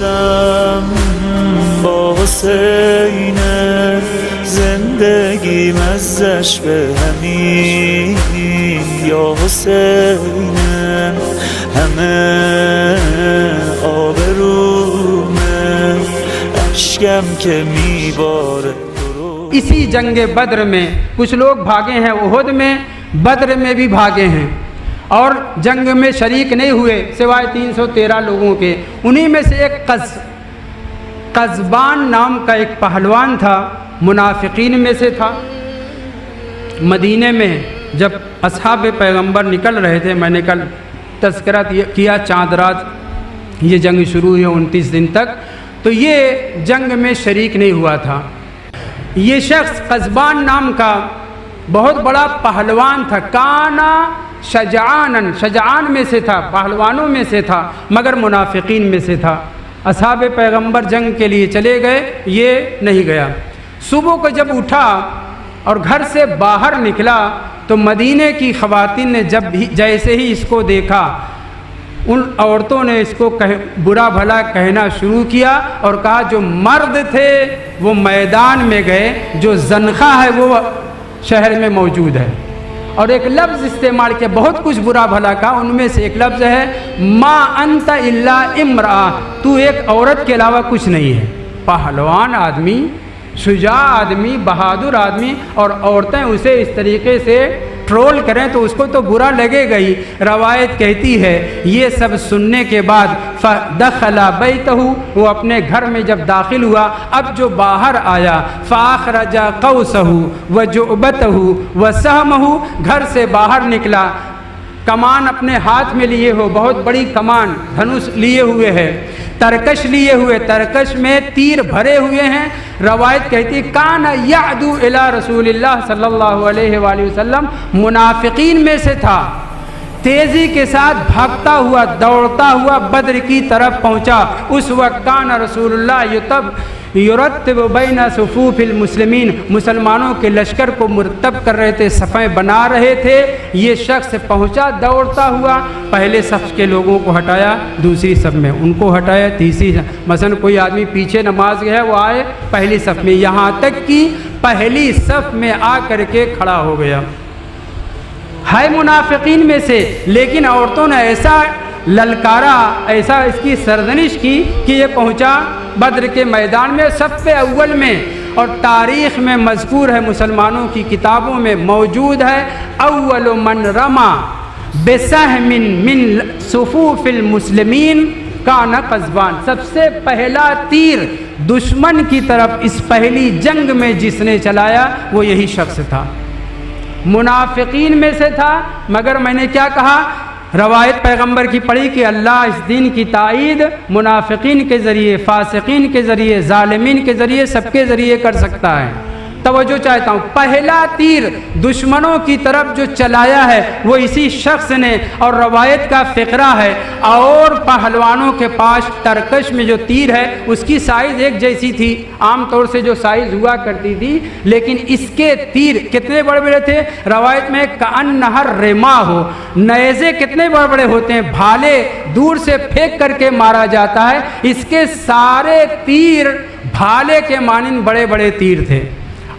دلم با حسینه، زندگیم ازش به همین یا حسینه، همه آبرومه اشکم که میباره. اسی جنگ بدر میں کچھ لوگ بھاگے ہیں، احد میں، بدر میں بھی بھاگے ہیں اور جنگ میں شریک نہیں ہوئے سوائے 313 لوگوں کے. انہی میں سے ایک قزبان نام کا ایک پہلوان تھا، منافقین میں سے تھا. مدینے میں جب اصحاب پیغمبر نکل رہے تھے، میں نے کل تذکرہ کیا، چاند رات یہ جنگ شروع ہوئی 29 دن تک، تو یہ جنگ میں شریک نہیں ہوا تھا. یہ شخص قزبان نام کا بہت بڑا پہلوان تھا. کانا شجعانن، شجعان میں سے تھا، پہلوانوں میں سے تھا، مگر منافقین میں سے تھا. اصحاب پیغمبر جنگ کے لیے چلے گئے، یہ نہیں گیا. صبح کو جب اٹھا اور گھر سے باہر نکلا تو مدینے کی خواتین نے جیسے ہی اس کو دیکھا، ان عورتوں نے اس کو برا بھلا کہنا شروع کیا اور کہا جو مرد تھے وہ میدان میں گئے، جو زنخہ ہے وہ شہر میں موجود ہے. اور ایک لفظ استعمال کیا، بہت کچھ برا بھلا کہا. ان میں سے ایک لفظ ہے ما انت الا امرأہ، تو ایک عورت کے علاوہ کچھ نہیں ہے. پہلوان آدمی، شجاع آدمی، بہادر آدمی، اور عورتیں اسے اس طریقے سے ٹرول کریں تو اس کو تو برا لگے گا ہی. روایت کہتی ہے یہ سب سننے کے بعد فدخل بیتہ، وہ اپنے گھر میں جب داخل ہوا، اب جو باہر آیا فاخرج قوسہ وجعبتہ وسہمہ، گھر سے باہر نکلا، کمان اپنے ہاتھ میں لیے ہو، بہت بڑی کمان دھنوش لیے ہوئے ہے، ترکش لیے ہوئے، ترکش میں تیر بھرے ہوئے ہیں. روایت کہتی کان یعدو الی رسول اللہ صلی اللہ علیہ وآلہ وسلم، منافقین میں سے تھا. تیزی کے ساتھ بھاگتا ہوا، دوڑتا ہوا بدر کی طرف پہنچا. اس وقت کان رسول اللہ یرتب بین صفوف المسلمین، مسلمانوں کے لشکر کو مرتب کر رہے تھے، صفیں بنا رہے تھے. یہ شخص پہنچا دوڑتا ہوا، پہلے صف کے لوگوں کو ہٹایا، دوسری صف میں ان کو ہٹایا، تیسری مثلا کوئی آدمی پیچھے نماز گیا وہ آئے پہلی صف میں، یہاں تک کہ پہلی صف میں آ کر کے کھڑا ہو گیا. ہے منافقین میں سے، لیکن عورتوں نے ایسا للکارا، ایسا اس کی سرزنش کی کہ یہ پہنچا بدر کے میدان میں صف اول میں. اور تاریخ میں مذکور ہے، مسلمانوں کی کتابوں میں موجود ہے، اول من رما بسہم من صفوف المسلمین کان قزبان، سب سے پہلا تیر دشمن کی طرف اس پہلی جنگ میں جس نے چلایا وہ یہی شخص تھا. منافقین میں سے تھا، مگر میں نے کیا کہا، روایت پیغمبر کی پڑھی کہ اللہ اس دین کی تائید منافقین کے ذریعے، فاسقین کے ذریعے، ظالمین کے ذریعے، سب کے ذریعے کر سکتا ہے. توجہ چاہتا ہوں، پہلا تیر دشمنوں کی طرف جو چلایا ہے وہ اسی شخص نے. اور روایت کا فقرہ ہے، اور پہلوانوں کے پاس ترکش میں جو تیر ہے اس کی سائز ایک جیسی تھی، عام طور سے جو سائز ہوا کرتی تھی، لیکن اس کے تیر کتنے بڑے بڑے تھے. روایت میں کأنہر رما ہو، نیزے کتنے بڑے بڑے ہوتے ہیں، بھالے دور سے پھینک کر کے مارا جاتا ہے، اس کے سارے تیر بھالے کے مانند بڑے بڑے تیر تھے.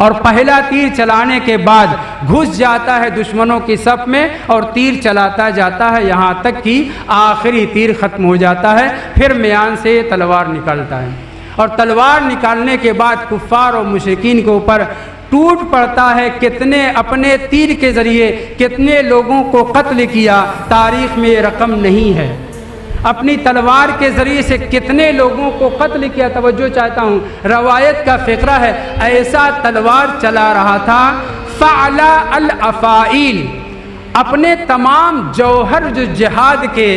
اور پہلا تیر چلانے کے بعد گھس جاتا ہے دشمنوں کی صف میں اور تیر چلاتا جاتا ہے یہاں تک کہ آخری تیر ختم ہو جاتا ہے. پھر میان سے تلوار نکالتا ہے، اور تلوار نکالنے کے بعد کفار اور مشرکین کے اوپر ٹوٹ پڑتا ہے. کتنے اپنے تیر کے ذریعے کتنے لوگوں کو قتل کیا، تاریخ میں یہ رقم نہیں ہے. اپنی تلوار کے ذریعے سے کتنے لوگوں کو قتل کیا. توجہ چاہتا ہوں، روایت کا فقرہ ہے ایسا تلوار چلا رہا تھا، فعلا الافائل، اپنے تمام جوہر جو جہاد کے،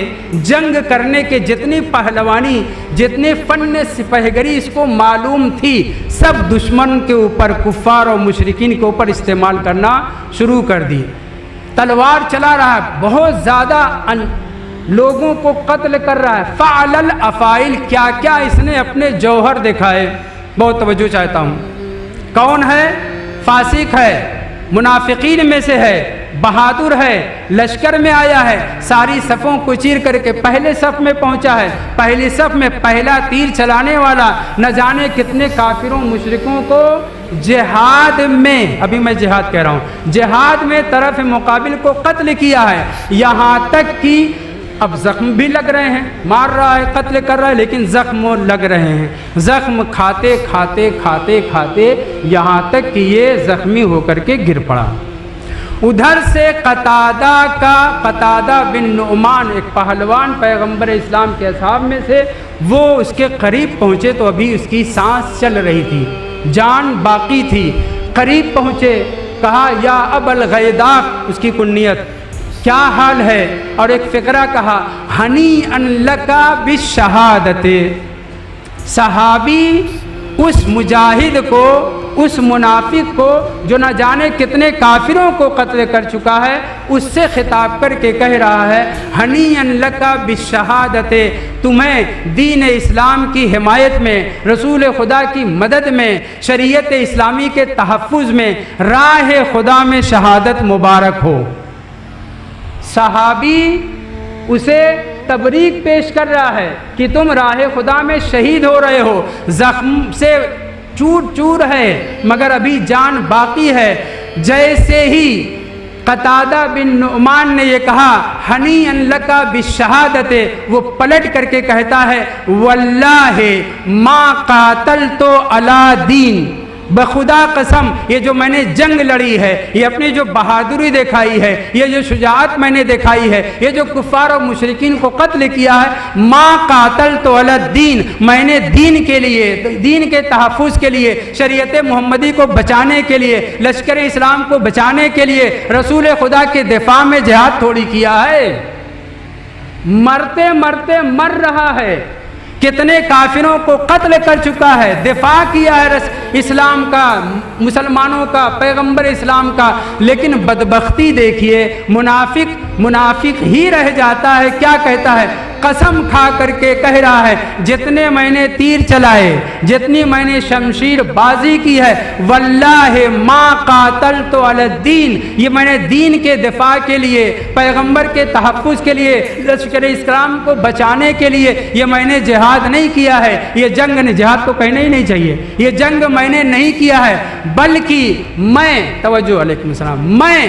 جنگ کرنے کے جتنی پہلوانی، جتنے فن سپہگری اس کو معلوم تھی، سب دشمن کے اوپر، کفار اور مشرکین کے اوپر استعمال کرنا شروع کر دی. تلوار چلا رہا ہے، بہت زیادہ لوگوں کو قتل کر رہا ہے. فعل الافائل، کیا کیا اس نے اپنے جوہر دکھائے. بہت توجہ چاہتا ہوں. کون ہے؟ فاسق ہے، منافقین میں سے ہے، بہادر ہے، لشکر میں آیا ہے، ساری صفوں کو چیر کر کے پہلے صف میں پہنچا ہے، پہلی صف میں پہلا تیر چلانے والا، نہ جانے کتنے کافروں مشرکوں کو جہاد میں، ابھی میں جہاد کہہ رہا ہوں، جہاد میں طرف مقابل کو قتل کیا ہے، یہاں تک کہ اب زخم بھی لگ رہے ہیں، مار رہا ہے، قتل کر رہا ہے، لیکن زخم لگ رہے ہیں، زخم کھاتے کھاتے کھاتے کھاتے یہاں تک کہ یہ زخمی ہو کر کے گر پڑا۔ ادھر سے قتادہ بن نعمان ایک پہلوان پیغمبر اسلام کے اصحاب میں سے، وہ اس کے قریب پہنچے تو ابھی اس کی سانس چل رہی تھی، جان باقی تھی، قریب پہنچے، کہا یا ابا الغیداق، اس کی کنیت، کیا حال ہے؟ اور ایک فقرہ کہا ہنیئا لکا بالشہادت۔ صحابی اس مجاہد کو، اس منافق کو جو نہ جانے کتنے کافروں کو قتل کر چکا ہے، اس سے خطاب کر کے کہہ رہا ہے ہنیئا لکا بالشہادت، تمہیں دین اسلام کی حمایت میں، رسول خدا کی مدد میں، شریعت اسلامی کے تحفظ میں، راہ خدا میں شہادت مبارک ہو۔ صحابی اسے تبریک پیش کر رہا ہے کہ تم راہ خدا میں شہید ہو رہے ہو، زخم سے چور چور ہے مگر ابھی جان باقی ہے۔ جیسے ہی قتادہ بن نعمان نے یہ کہا ہنیئا لکا بالشہادت، وہ پلٹ کر کے کہتا ہے واللہ ما قاتلت علی دین، بخدا قسم یہ جو میں نے جنگ لڑی ہے، یہ اپنی جو بہادری دکھائی ہے، یہ جو شجاعت میں نے دکھائی ہے، یہ جو کفار و مشرکین کو قتل کیا ہے، ما قاتلت علی الدین، میں نے دین کے لیے، دین کے تحفظ کے لیے، شریعت محمدی کو بچانے کے لیے، لشکر اسلام کو بچانے کے لیے، رسول خدا کے دفاع میں جہاد تھوڑی کیا ہے۔ مرتے مرتے مر رہا ہے، کتنے کافروں کو قتل کر چکا ہے، دفاع کیا ہے اسلام کا، مسلمانوں کا، پیغمبر اسلام کا، لیکن بدبختی دیکھیے، منافق ہی رہ جاتا ہے۔ کیا کہتا ہے؟ قسم کھا کر کے کہہ رہا ہے جتنے میں نے تیر چلائے، جتنی میں نے شمشیر بازی کی ہے، واللہ ما قاتلت علی الدین، یہ میں نے دین کے دفاع کے لیے، پیغمبر کے تحفظ کے لیے، لشکر اسلام کو بچانے کے لیے یہ میں نے جہاد نہیں کیا ہے، یہ جنگ نے، جہاد کو کہنا ہی نہیں چاہیے، یہ جنگ میں نے نہیں کیا ہے، بلکہ میں، توجہ علیکم السلام، میں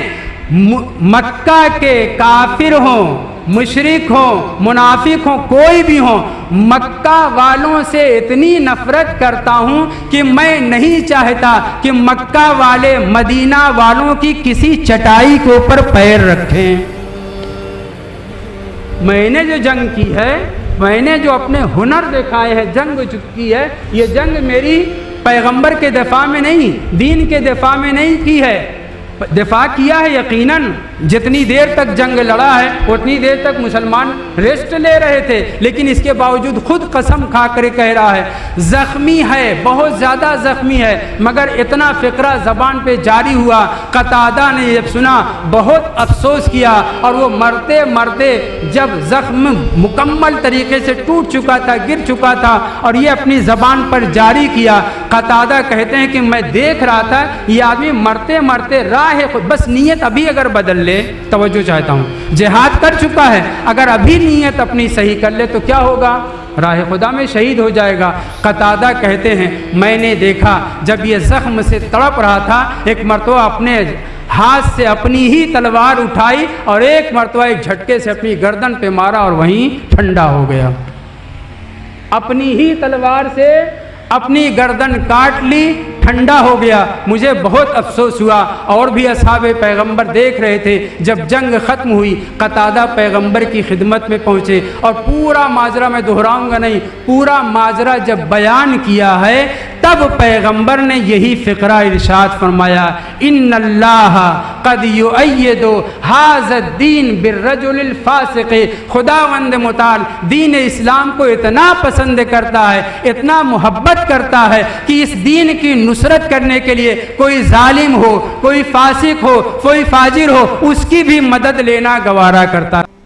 مکہ کے کافر ہوں، مشرک ہوں، منافق ہوں، کوئی بھی ہوں، مکہ والوں سے اتنی نفرت کرتا ہوں کہ میں نہیں چاہتا کہ مکہ والے مدینہ والوں کی کسی چٹائی کے اوپر پیر رکھیں۔ میں نے جو جنگ کی ہے، میں نے جو اپنے ہنر دکھائے ہیں، جنگ کی ہے، یہ جنگ میری پیغمبر کے دفاع میں نہیں، دین کے دفاع میں نہیں کی ہے، دفاع کیا ہے یقیناً، جتنی دیر تک جنگ لڑا ہے اتنی دیر تک مسلمان ریسٹ لے رہے تھے، لیکن اس کے باوجود خود قسم کھا کر کہہ رہا ہے زخمی ہے، بہت زیادہ زخمی ہے، مگر اتنا فقرہ زبان پہ جاری ہوا، قتادہ نے جب سنا بہت افسوس کیا، اور وہ مرتے مرتے جب زخم مکمل طریقے سے ٹوٹ چکا تھا، گر چکا تھا، اور یہ اپنی زبان پر جاری کیا، قتادہ کہتے ہیں کہ میں دیکھ رہا تھا یہ آدمی مرتے مرتے راہ خود، بس نیت ابھی اگر بدل لے، توجہ چاہتا ہوں، جہاد کر چکا ہے، اگر ابھی نیت اپنی صحیح کر لے تو کیا ہوگا؟ راہ خدا میں شہید ہو جائے گا۔ قتادہ کہتے ہیں میں نے دیکھا جب یہ زخم سے تڑپ رہا تھا، ایک مرتبہ اپنے ہاتھ سے اپنی ہی تلوار اٹھائی اور ایک مرتبہ ایک جھٹکے سے اپنی گردن پہ مارا اور وہیں ٹھنڈا ہو گیا، اپنی ہی تلوار سے اپنی گردن کاٹ لی، ٹھنڈا ہو گیا۔ مجھے بہت افسوس ہوا، اور بھی اصحاب پیغمبر دیکھ رہے تھے، جب جنگ ختم ہوئی قتادہ پیغمبر کی خدمت میں پہنچے، اور پورا ماجرا میں دہراؤں گا نہیں، پورا ماجرا جب بیان کیا ہے تب پیغمبر نے یہی فقرہ ارشاد فرمایا ان اللہ قد یؤید ھذا الدین بالرجل الفاسق، خداوند متعال دین اسلام کو اتنا پسند کرتا ہے، اتنا محبت کرتا ہے کہ اس دین کی نصرت کرنے کے لیے کوئی ظالم ہو، کوئی فاسق ہو، کوئی فاجر ہو، اس کی بھی مدد لینا گوارا کرتا ہے۔